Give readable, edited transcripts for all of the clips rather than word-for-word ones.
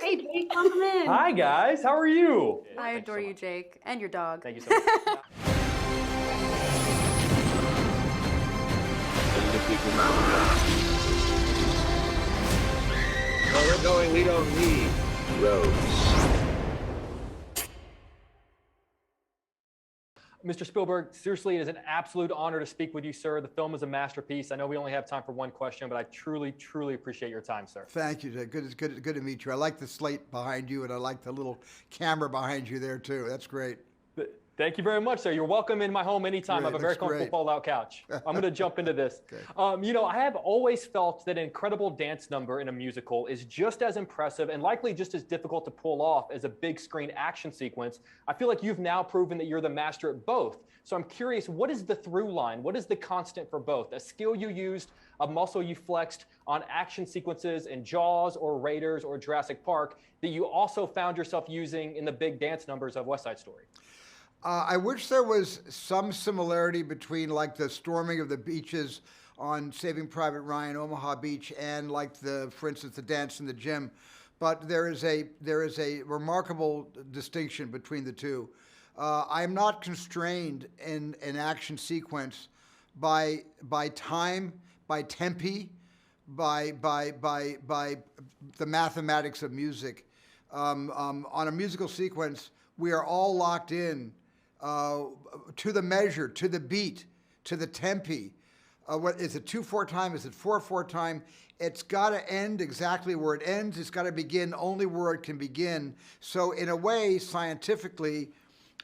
Hey, Jake, welcome in. Hi, guys. How are you? I adore you, Jake, and your dog. Thank you so much. Where we're going, we don't need roads. Mr. Spielberg, seriously, it is an absolute honor to speak with you, sir. The film is a masterpiece. I know we only have time for one question, but I truly, truly appreciate your time, sir. Thank you, Jake. Good to meet you. I like the slate behind you, and I like the little camera behind you there, too. That's great. Thank you very much, sir. You're welcome in my home anytime. Great, I have a very comfortable fold-out couch. I'm going to jump into this. Okay. You know, I have always felt that an incredible dance number in a musical is just as impressive and likely just as difficult to pull off as a big screen action sequence. I feel like you've now proven that you're the master at both. So I'm curious, what is the through line? What is the constant for both? A skill you used, a muscle you flexed on action sequences in Jaws or Raiders or Jurassic Park that you also found yourself using in the big dance numbers of West Side Story? I wish there was some similarity between like the storming of the beaches on Saving Private Ryan, Omaha Beach, and like for instance, the dance in the gym. But there is a remarkable distinction between the two. I'm not constrained in an action sequence by time, by tempi, by the mathematics of music. On a musical sequence, we are all locked in to the measure, to the beat, to the tempi. What is it, 2/4 time? Is it 4/4 time? It's got to end exactly where it ends. It's got to begin only where it can begin. So in a way, scientifically,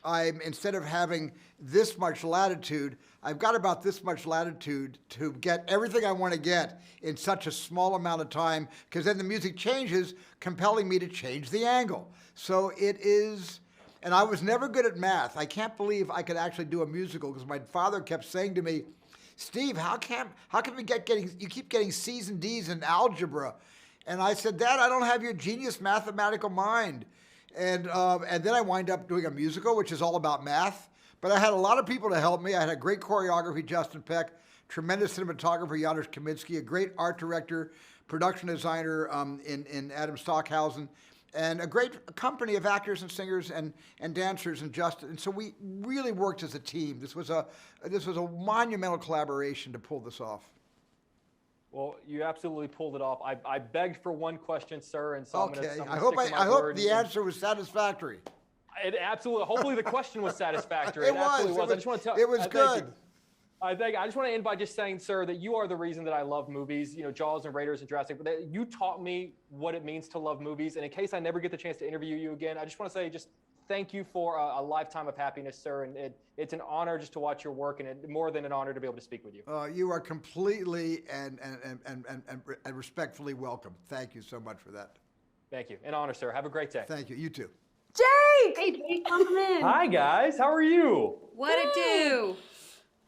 instead of having this much latitude, I've got about this much latitude to get everything I want to get in such a small amount of time, because then the music changes, compelling me to change the angle. So it is. And I was never good at math. I can't believe I could actually do a musical because my father kept saying to me, Steve, how can we you keep getting C's and D's in algebra? And I said, Dad, I don't have your genius mathematical mind. And then I wind up doing a musical, which is all about math. But I had a lot of people to help me. I had a great choreography, Justin Peck, tremendous cinematographer, Janusz Kaminski, a great art director, production designer in Adam Stockhausen, and a great company of actors and singers and dancers and Justin. And so we really worked as a team. This was a monumental collaboration to pull this off. Well, you absolutely pulled it off. I begged for one question, sir, and so okay. I'm gonna I hope the answer was satisfactory. It absolutely. Hopefully, the question was satisfactory. It was. Absolutely was. I just want to tell. It was good. I just want to end by just saying, sir, that you are the reason that I love movies. You know, Jaws and Raiders and Jurassic. But that you taught me what it means to love movies. And in case I never get the chance to interview you again, I just want to say thank you for a lifetime of happiness, sir. And it's an honor just to watch your work, and more than an honor to be able to speak with you. You are completely and respectfully welcome. Thank you so much for that. Thank you. An honor, sir. Have a great day. Thank you. You too. Jake! Hey, Jake, welcome in. Hi, guys. How are you? What it do?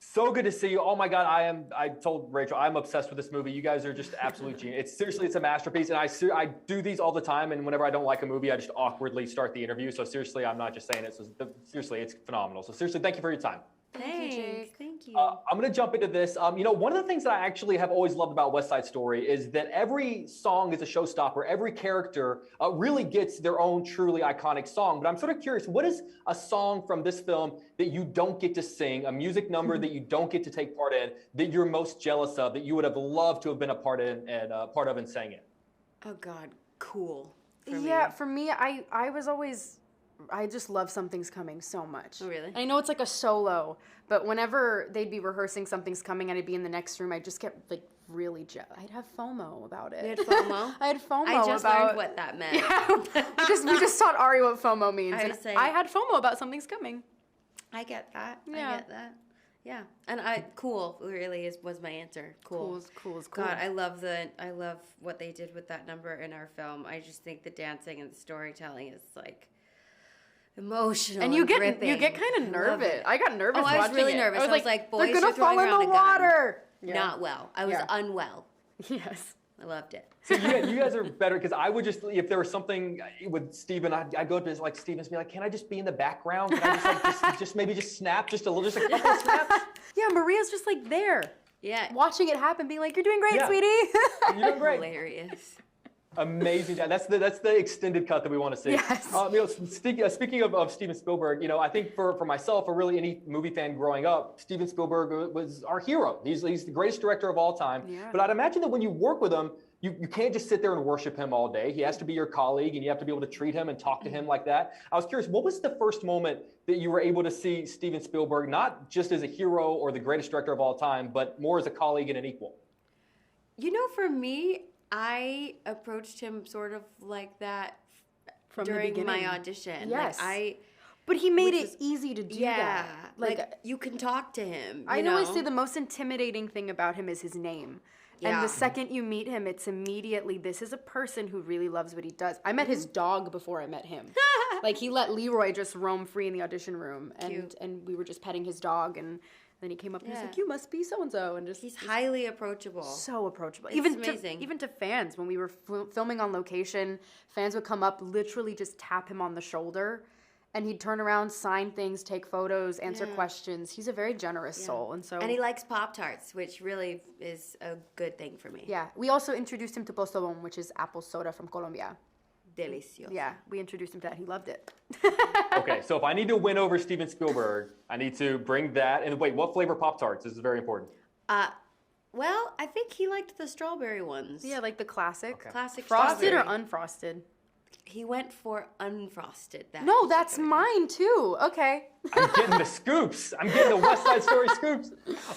So good to see you. Oh my God, I told Rachel, I'm obsessed with this movie. You guys are just absolute genius. It's a masterpiece. And I do these all the time. And whenever I don't like a movie, I just awkwardly start the interview. So seriously, I'm not just saying it. So seriously, it's phenomenal. So seriously, thank you for your time. Thank you, Jake. Thank you. I'm going to jump into this. You know, one of the things that I actually have always loved about West Side Story is that every song is a showstopper. Every character really gets their own truly iconic song. But I'm sort of curious, what is a song from this film that you don't get to sing, a music number that you don't get to take part in, that you're most jealous of, that you would have loved to have been a part of and sang it? Oh God, cool. For me, I just love Something's Coming so much. Oh, really? I know it's like a solo, but whenever they'd be rehearsing Something's Coming and I'd be in the next room, I'd just get like really jealous. I'd have FOMO about it. You had FOMO? I had FOMO I just about... learned what that meant. Yeah, we just taught Ari what FOMO means. I had FOMO about Something's Coming. I get that. Yeah. I get that. Yeah. And cool really was my answer. Cool. Cool. God, I love what they did with that number in our film. I just think the dancing and the storytelling is like emotional and gripping. You get kind of nervous. I got nervous watching it. I was really nervous. I was like, boys, they're gonna fall in the water. Yeah. Not well. I was unwell. Yes. I loved it. So you guys are better, because I would just, if there was something with Steven, I'd go to like Steven and be like, can I just be in the background? Can I just maybe snap just a couple snaps? Yeah, Maria's just like there. Yeah. Watching it happen, being like, you're doing great, sweetie. You're doing great. Hilarious. Amazing. That's the extended cut that we want to see. Yes. Speaking of Steven Spielberg, I think for myself, or really any movie fan growing up, Steven Spielberg was our hero. He's the greatest director of all time. Yeah. But I'd imagine that when you work with him, you can't just sit there and worship him all day. He has to be your colleague, and you have to be able to treat him and talk to him like that. I was curious, what was the first moment that you were able to see Steven Spielberg, not just as a hero or the greatest director of all time, but more as a colleague and an equal? For me, I approached him sort of like that From the during beginning. my audition. Yes. Like But he made Which it is- easy to do yeah, that. like you can talk to him. I you always know? say the most intimidating thing about him is his name. Yeah. And the second you meet him, it's immediately, this is a person who really loves what he does. I met his dog before I met him. Like, he let Leroy just roam free in the audition room. Cute. And we were just petting his dog. And then he came up and he was Yeah. like, you must be so-and-so. And just He's highly approachable. so approachable. It's even amazing. even to fans, when we were filming on location, fans would come up, literally just tap him on the shoulder, and he'd turn around, sign things, take photos, answer Yeah. questions. He's a very generous soul, and so And he likes Pop-Tarts, which really is a good thing for me. yeah. We also introduced him to Postobon, which is apple soda from Colombia. Delicioso. Yeah, we introduced him to that. He loved it. Okay, so if I need to win over Steven Spielberg, I need to bring that. And wait, what flavor Pop-Tarts? This is very important. Well, I think he liked the strawberry ones. Yeah, like the classic. Okay. Classic Frosted or strawberry. unfrosted? He went for unfrosted. No, that's mine too. Okay. I'm getting the scoops. I'm getting the West Side Story scoops.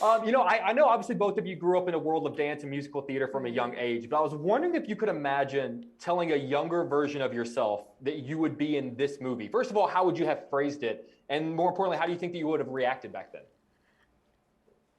I know obviously both of you grew up in a world of dance and musical theater from a young age, but I was wondering if you could imagine telling a younger version of yourself that you would be in this movie. First of all, how would you have phrased it? And more importantly, how do you think that you would have reacted back then?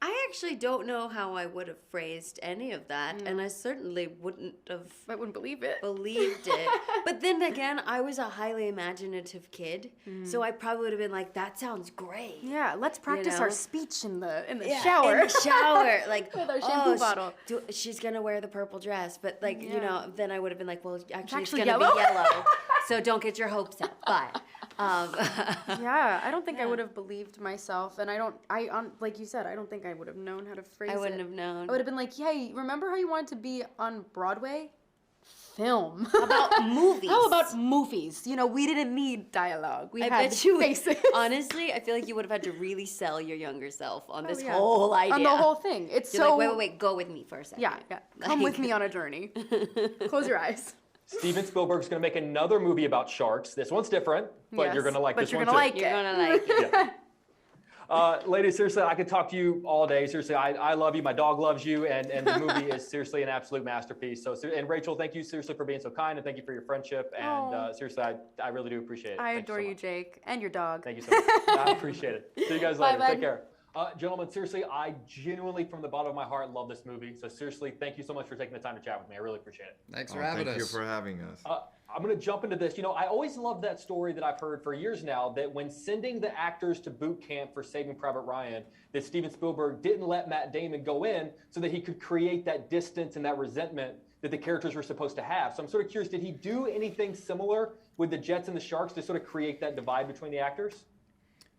I actually don't know how I would have phrased any of that, and I certainly wouldn't have I wouldn't believe it. believed it. But then again, I was a highly imaginative kid, so I probably would have been like, "That sounds great." Yeah, let's practice know? our speech in the Yeah, shower. in the shower, like With our shampoo sh- bottle. she's gonna wear the purple dress, but Yeah. then I would have been like, well, actually, it's actually gonna yellow. be yellow, so don't get your hopes up. But Yeah, I don't think I would have believed myself, and like you said, I don't think I would have known how to phrase it. I wouldn't have known. I would have been like, "Hey, remember how you wanted to be on Broadway? Film. How about movies? How about movies? We didn't need dialogue. We I had bet you, faces. honestly, I feel like you would have had to really sell your younger self on this Yeah. whole idea. On the whole thing. It's You're so. like, wait, go with me for a second. Yeah. Come with me on a journey. Close your eyes. Steven Spielberg's going to make another movie about sharks. This one's different, but Yes, you're going to like but this you're one gonna too. like You're it. gonna like it. Yeah. Ladies, seriously, I could talk to you all day. Seriously, I love you. My dog loves you, and the movie is seriously an absolute masterpiece. So, and Rachel, thank you seriously for being so kind, and thank you for your friendship. And seriously, I really do appreciate it. I Thank adore so you, much. Jake, and your dog. Thank you so much. I appreciate it. See you guys later. Bye, Take bud. care. Gentlemen, seriously, I genuinely, from the bottom of my heart, love this movie. So seriously, thank you so much for taking the time to chat with me. I really appreciate it. Thanks for having us. Thank you for having us. I'm going to jump into this. I always love that story that I've heard for years now, that when sending the actors to boot camp for Saving Private Ryan, that Steven Spielberg didn't let Matt Damon go in so that he could create that distance and that resentment that the characters were supposed to have. So I'm sort of curious, did he do anything similar with the Jets and the Sharks to sort of create that divide between the actors?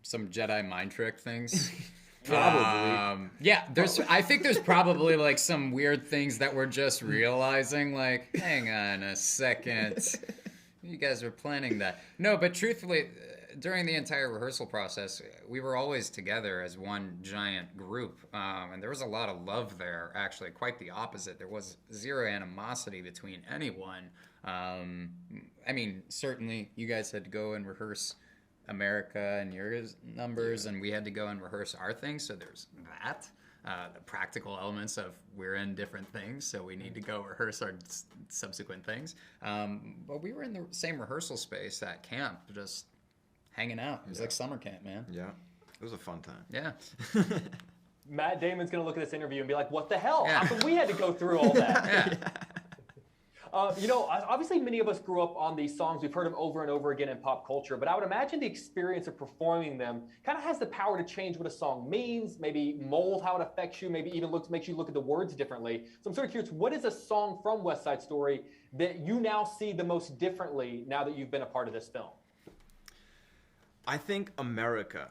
Some Jedi mind trick things. Probably. Yeah, I think there's probably like some weird things that we're just realizing, like, hang on a second. You guys were planning that. No, but truthfully, during the entire rehearsal process, we were always together as one giant group. And there was a lot of love there, actually, quite the opposite. There was zero animosity between anyone. I mean, certainly you guys had to go and rehearse America and your numbers, and we had to go and rehearse our things, so there's that. The practical elements of we're in different things, so we need to go rehearse our subsequent things. But we were in the same rehearsal space at camp, just hanging out. It was like summer camp, man. Yeah, it was a fun time. Yeah. Matt Damon's going to look at this interview and be like, what the hell? Yeah. How come we had to go through all that? Yeah. Obviously many of us grew up on these songs. We've heard them over and over again in pop culture, but I would imagine the experience of performing them kind of has the power to change what a song means, maybe mold how it affects you, maybe even makes you look at the words differently. So I'm sort of curious, what is a song from West Side Story that you now see the most differently now that you've been a part of this film? I think America.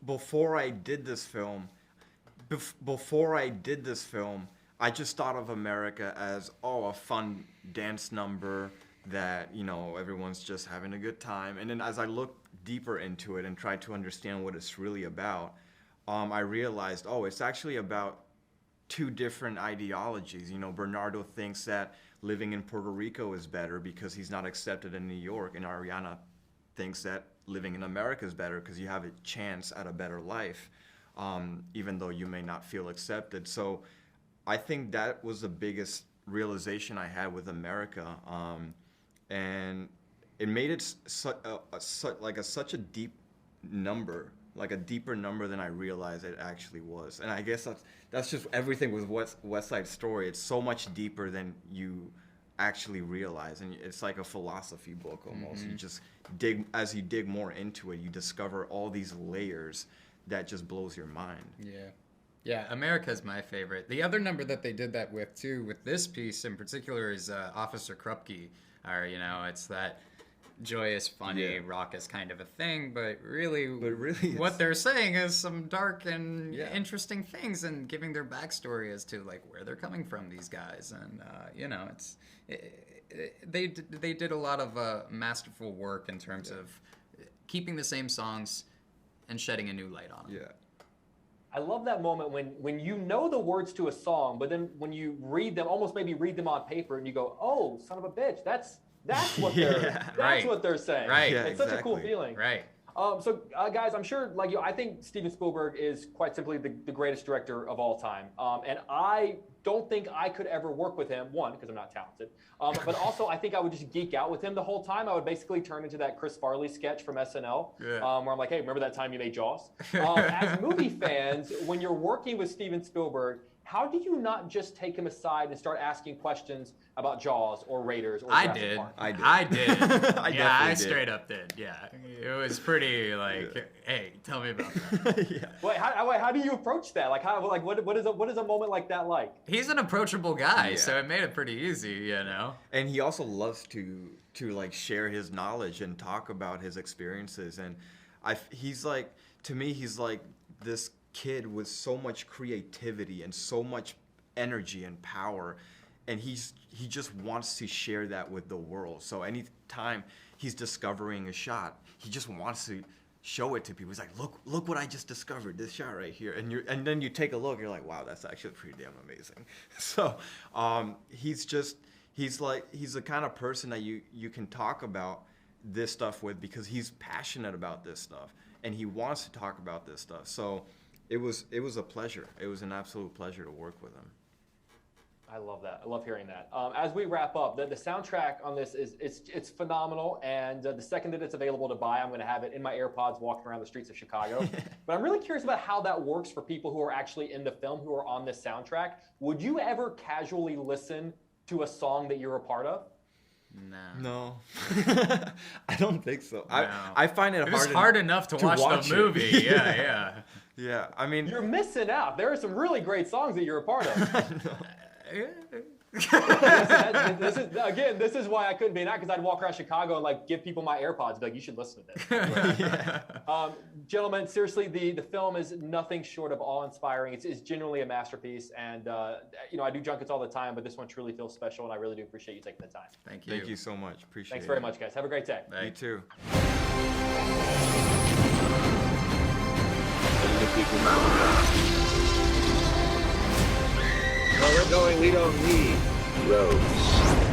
Before I did this film, I just thought of America as, a fun dance number that, everyone's just having a good time. And then as I looked deeper into it and tried to understand what it's really about, I realized, it's actually about two different ideologies. Bernardo thinks that living in Puerto Rico is better because he's not accepted in New York, and Ariana thinks that living in America is better because you have a chance at a better life, even though you may not feel accepted. So I think that was the biggest realization I had with America, and it made it such a deep number, like a deeper number than I realized it actually was. And I guess that's just everything with West Side Story. It's so much deeper than you actually realize, and it's like a philosophy book almost. You just as you dig more into it, you discover all these layers that just blows your mind. Yeah, America's my favorite. The other number that they did that with too, with this piece in particular, is Officer Krupke. Or it's that joyous, funny, raucous kind of a thing, but really what they're saying is some dark and interesting things, and giving their backstory as to like where they're coming from, these guys, and they did a lot of masterful work in terms of keeping the same songs and shedding a new light on them. Yeah. I love that moment when you know the words to a song, but then when you read them, almost maybe read them on paper, and you go, "Oh, son of a bitch, that's what they're what they're saying." Right. Yeah, It's such a cool feeling. Right. So guys, I'm sure, like you, I think Steven Spielberg is quite simply the greatest director of all time. And I don't think I could ever work with him, one, because I'm not talented, but also I think I would just geek out with him the whole time. I would basically turn into that Chris Farley sketch from SNL, where I'm like, hey, remember that time you made Jaws? As movie fans, when you're working with Steven Spielberg, how do you not just take him aside and start asking questions about Jaws or Raiders or Jurassic Park? I did. I did. straight up did. Yeah, it was pretty like, hey, tell me about that. Wait, how do you approach that? Like, what is a moment like that like? He's an approachable guy, so it made it pretty easy, And he also loves to like share his knowledge and talk about his experiences. And he's like, to me, he's like this kid with so much creativity and so much energy and power, and he just wants to share that with the world. So anytime he's discovering a shot, he just wants to show it to people. He's like, look what I just discovered, this shot right here. And then you take a look, you're like, wow, that's actually pretty damn amazing. So he's the kind of person that you can talk about this stuff with, because he's passionate about this stuff and he wants to talk about this stuff. So it was a pleasure. It was an absolute pleasure to work with him. I love that. I love hearing that. As we wrap up, the soundtrack on this it's phenomenal, and the second that it's available to buy, I'm going to have it in my AirPods walking around the streets of Chicago. But I'm really curious about how that works for people who are actually in the film, who are on this soundtrack. Would you ever casually listen to a song that you're a part of? No. I don't think so. No. I find it hard enough to watch the movie. Yeah. Yeah, I mean, you're missing out. There are some really great songs that you're a part of. This is why I couldn't be an actor, because I'd walk around Chicago and like give people my AirPods, and be like, you should listen to this. Gentlemen, seriously, the film is nothing short of awe-inspiring. It's genuinely a masterpiece, and I do junkets all the time, but this one truly feels special, and I really do appreciate you taking the time. Thank you. Thank you so much. Appreciate it. Thanks very much, guys. Have a great day. You too. Where we're going, we don't need roads.